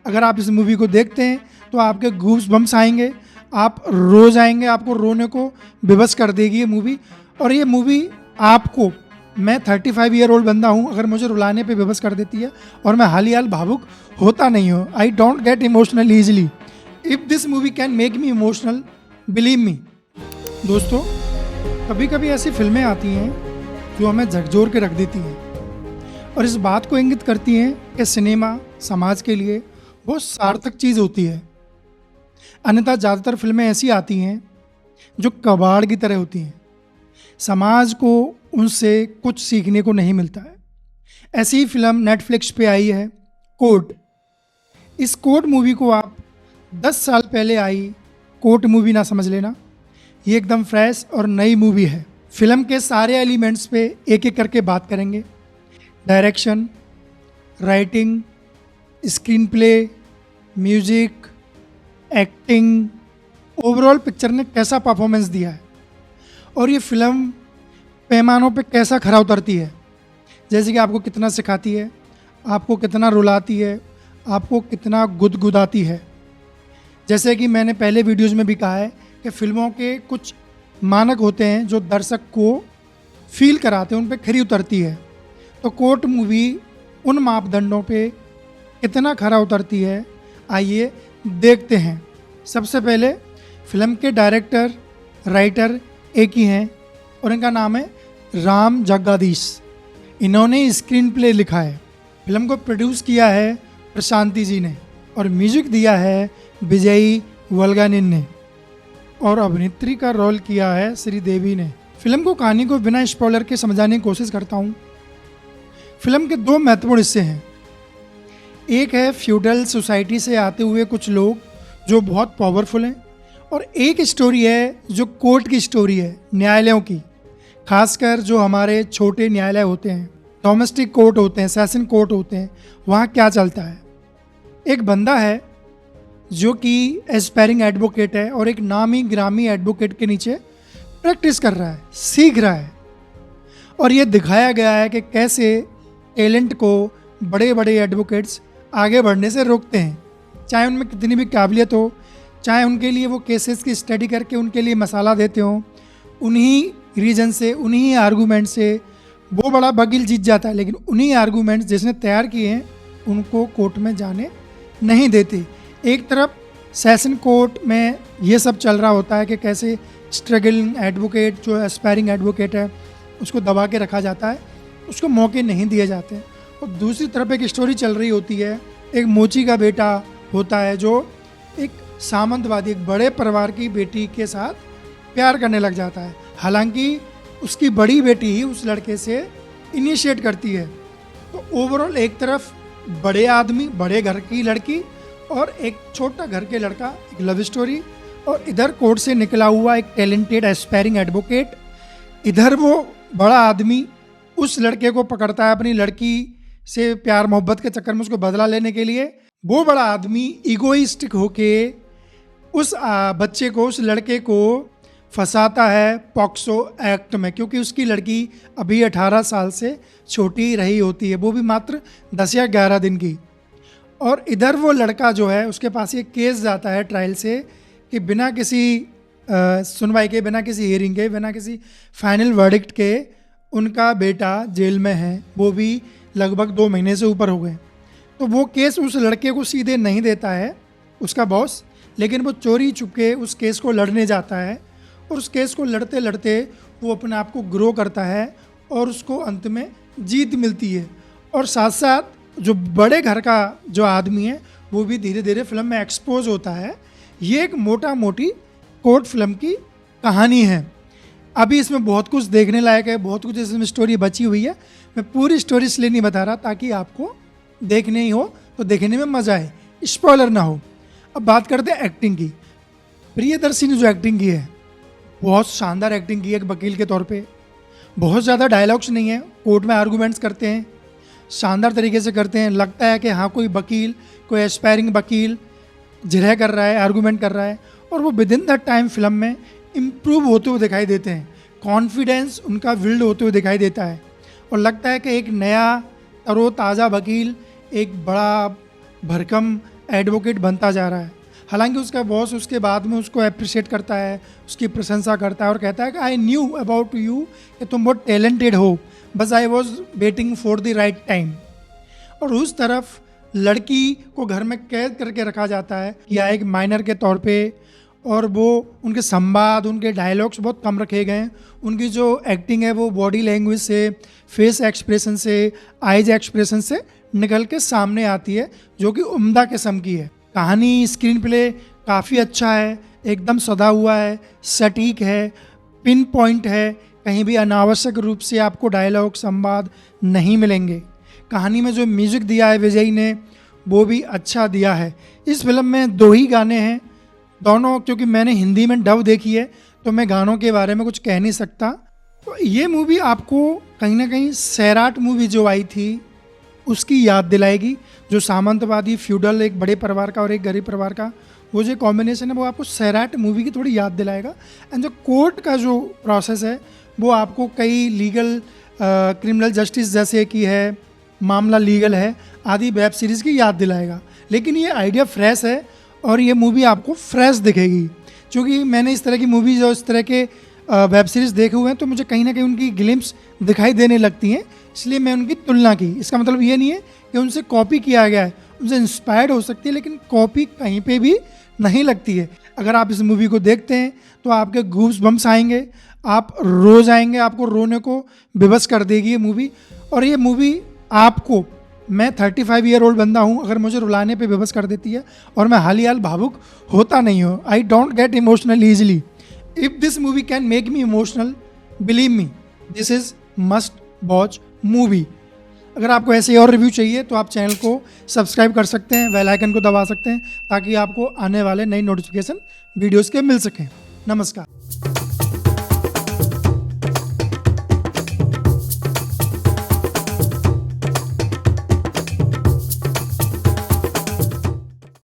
अगर आप इस मूवी को देखते हैं तो आपके गूस बम्स आएंगे, आप रो जाएंगे, आपको रोने को बेबस कर देगी ये मूवी। और ये मूवी आपको, मैं 35 ईयर ओल्ड बंदा हूँ, अगर मुझे रुलाने पे बेबस कर देती है और मैं हाल ही हाल भावुक होता नहीं हूँ। I don't get emotional easily. If this movie can make me emotional, believe me. दोस्तों, कभी कभी ऐसी फिल्में आती हैं जो हमें झकझोर के रख देती हैं और इस बात को इंगित करती हैं कि सिनेमा समाज के लिए बहुत सार्थक चीज़ होती है। अन्यथा ज़्यादातर फिल्में ऐसी आती हैं जो कबाड़ की तरह होती हैं, समाज को उनसे कुछ सीखने को नहीं मिलता है। ऐसी ही फिल्म नेटफ्लिक्स पे आई है, कोर्ट। इस कोर्ट मूवी को आप 10 साल पहले आई कोर्ट मूवी ना समझ लेना, ये एकदम फ्रेश और नई मूवी है। फिल्म के सारे एलिमेंट्स पे एक एक करके बात करेंगे। Direction, writing, screen play, music, acting, overall picture ने कैसा परफॉर्मेंस दिया है और ये फिल्म पैमानों पे कैसा खरा उतरती है। जैसे कि आपको कितना सिखाती है, आपको कितना रुलाती है, आपको कितना गुदगुदाती है। जैसे कि मैंने पहले वीडियोज़ में भी कहा है कि फिल्मों के कुछ मानक होते हैं जो दर्शक को फील कराते हैं, उन पे खरी उतरती है। तो कोर्ट मूवी उन मापदंडों पे कितना खरा उतरती है, आइए देखते हैं। सबसे पहले फिल्म के डायरेक्टर, राइटर एक ही हैं और इनका नाम है राम जगदीश। इन्होंने स्क्रीन प्ले लिखा है। फिल्म को प्रोड्यूस किया है प्रशांति जी ने और म्यूजिक दिया है विजयी वल्गानिन ने और अभिनेत्री का रोल किया है श्रीदेवी ने। फिल्म को कहानी को बिना स्पॉइलर के समझाने की कोशिश करता हूँ। फिल्म के दो महत्वपूर्ण हिस्से हैं। एक है फ्यूडल सोसाइटी से आते हुए कुछ लोग जो बहुत पावरफुल हैं और एक स्टोरी है जो कोर्ट की स्टोरी है, न्यायालयों की। खासकर जो हमारे छोटे न्यायालय होते हैं, डोमेस्टिक कोर्ट होते हैं, सेशन कोर्ट होते हैं, वहाँ क्या चलता है। एक बंदा है जो कि एस्पायरिंग एडवोकेट है और एक नामी ग्रामी एडवोकेट के नीचे प्रैक्टिस कर रहा है, सीख रहा है। और ये दिखाया गया है कि कैसे टैलेंट को बड़े बड़े एडवोकेट्स आगे बढ़ने से रोकते हैं, चाहे उनमें कितनी भी काबिलियत हो, चाहे उनके लिए वो केसेस की स्टडी करके उनके लिए मसाला देते हो, उन्हीं रीजन से, उन्हीं आर्गूमेंट से वो बड़ा वकील जीत जाता है, लेकिन उन्हीं आर्गूमेंट्स जिसने तैयार किए हैं उनको कोर्ट में जाने नहीं देते। एक तरफ सेशन कोर्ट में ये सब चल रहा होता है कि कैसे स्ट्रगलिंग एडवोकेट, जो एस्पायरिंग एडवोकेट है, उसको दबा के रखा जाता है, उसको मौके नहीं दिए जाते। और दूसरी तरफ एक स्टोरी चल रही होती है, एक मोची का बेटा होता है जो एक सामंतवादी, एक बड़े परिवार की बेटी के साथ प्यार करने लग जाता है। हालांकि उसकी बड़ी बेटी ही उस लड़के से इनिशिएट करती है। तो ओवरऑल एक तरफ बड़े आदमी, बड़े घर की लड़की और एक छोटा घर के लड़का, एक लव स्टोरी। और इधर कोर्ट से निकला हुआ एक टैलेंटेड एस्पायरिंग एडवोकेट, इधर वो बड़ा आदमी उस लड़के को पकड़ता है अपनी लड़की से प्यार मोहब्बत के चक्कर में उसको बदला लेने के लिए। वो बड़ा आदमी ईगोइस्टिक होके उस बच्चे को, उस लड़के को फंसाता है पॉक्सो एक्ट में, क्योंकि उसकी लड़की अभी 18 साल से छोटी रही होती है, वो भी मात्र 10 या 11 दिन की। और इधर वो लड़का जो है, उसके पास ये केस जाता है ट्रायल से कि बिना किसी सुनवाई के, बिना किसी हियरिंग के, बिना किसी फाइनल वर्डिक्ट के उनका बेटा जेल में है, वो भी लगभग 2 महीने से ऊपर हो गए। तो वो केस उस लड़के को सीधे नहीं देता है उसका बॉस, लेकिन वो चोरी चुपके उस केस को लड़ने जाता है और उस केस को लड़ते लड़ते वो अपने आप को ग्रो करता है और उसको अंत में जीत मिलती है। और साथ साथ जो बड़े घर का जो आदमी है वो भी धीरे धीरे फिल्म में एक्सपोज होता है। ये एक मोटा मोटी कोर्ट फिल्म की कहानी है। अभी इसमें बहुत कुछ देखने लायक है, बहुत कुछ इसमें स्टोरी बची हुई है। मैं पूरी स्टोरी इसलिए नहीं बता रहा ताकि आपको देखने ही हो तो देखने में मज़ा आए, स्पॉइलर ना हो। अब बात करते हैं एक्टिंग की। प्रियदर्शी ने जो एक्टिंग की है, बहुत शानदार एक्टिंग की है एक वकील के तौर पे। बहुत ज़्यादा डायलॉग्स नहीं है, कोर्ट में आर्गूमेंट्स करते हैं, शानदार तरीके से करते हैं। लगता है कि हाँ कोई वकील, कोई एस्पायरिंग वकील जिरह कर रहा है, आर्गूमेंट कर रहा है, और वो with in the time film में इम्प्रूव होते हुए दिखाई देते हैं। कॉन्फिडेंस उनका बिल्ड होते हुए दिखाई देता है और लगता है कि एक नया तरोताज़ा वकील, एक बड़ा भरकम एडवोकेट बनता जा रहा है। हालांकि उसका बॉस उसके बाद में उसको अप्रिशिएट करता है, उसकी प्रशंसा करता है और कहता है कि आई न्यू अबाउट यू कि तुम बहुत टैलेंटेड हो, बस I was waiting for the right time. और उस तरफ लड़की को घर में कैद करके रखा जाता है या एक माइनर के तौर पे, और वो उनके संवाद, उनके डायलॉग्स बहुत कम रखे गए हैं। उनकी जो एक्टिंग है वो बॉडी लैंग्वेज से, फेस एक्सप्रेशन से, आइज एक्सप्रेशन से निकल के सामने आती है, जो कि उम्दा किस्म की है। कहानी, स्क्रीन प्ले काफ़ी अच्छा है, एकदम सदा हुआ है, सटीक है, पिन पॉइंट है, कहीं भी अनावश्यक रूप से आपको डायलॉग, संवाद नहीं मिलेंगे। कहानी में जो म्यूज़िक दिया है विजय ने, वो भी अच्छा दिया है। इस फिल्म में 2 ही गाने हैं, दोनों क्योंकि मैंने हिंदी में डब देखी है तो मैं गानों के बारे में कुछ कह नहीं सकता। तो ये मूवी आपको कहीं ना कहीं सैराट मूवी जो आई थी उसकी याद दिलाएगी, जो सामंतवादी फ्यूडल, एक बड़े परिवार का और एक गरीब परिवार का वो जो कॉम्बिनेशन है वो आपको सैराट मूवी की थोड़ी याद दिलाएगा। एंड जो कोर्ट का जो प्रोसेस है वो आपको कई लीगल क्रिमिनल जस्टिस जैसे कि है, मामला लीगल है आदि वेब सीरीज़ की याद दिलाएगा। लेकिन ये आइडिया फ्रेश है और ये मूवी आपको फ्रेश दिखेगी, क्योंकि मैंने इस तरह की मूवीज़ और इस तरह के वेब सीरीज़ देखे हुए हैं तो मुझे कहीं ना कहीं उनकी ग्लिम्स दिखाई देने लगती हैं, इसलिए मैं उनकी तुलना की। इसका मतलब ये नहीं है कि उनसे कॉपी किया गया है, उनसे इंस्पायर्ड हो सकती है लेकिन कॉपी कहीं पे भी नहीं लगती है। अगर आप इस मूवी को देखते हैं तो आपके गूज बम्स आएंगे, आप रो जाएंगे, आपको रोने को विवश कर देगी ये मूवी। और ये मूवी आपको, मैं 35 ईयर ओल्ड बंदा हूँ, अगर मुझे रुलाने पे विवश कर देती है और मैं हाल ही हाल भावुक होता नहीं हूँ। I don't get emotional easily. If this movie can make me emotional, believe me this is must watch movie. अगर आपको ऐसे और रिव्यू चाहिए तो आप चैनल को सब्सक्राइब कर सकते हैं, बेल आइकन को दबा सकते हैं ताकि आपको आने वाले नई नोटिफिकेशन वीडियोस के मिल सकें। नमस्कार।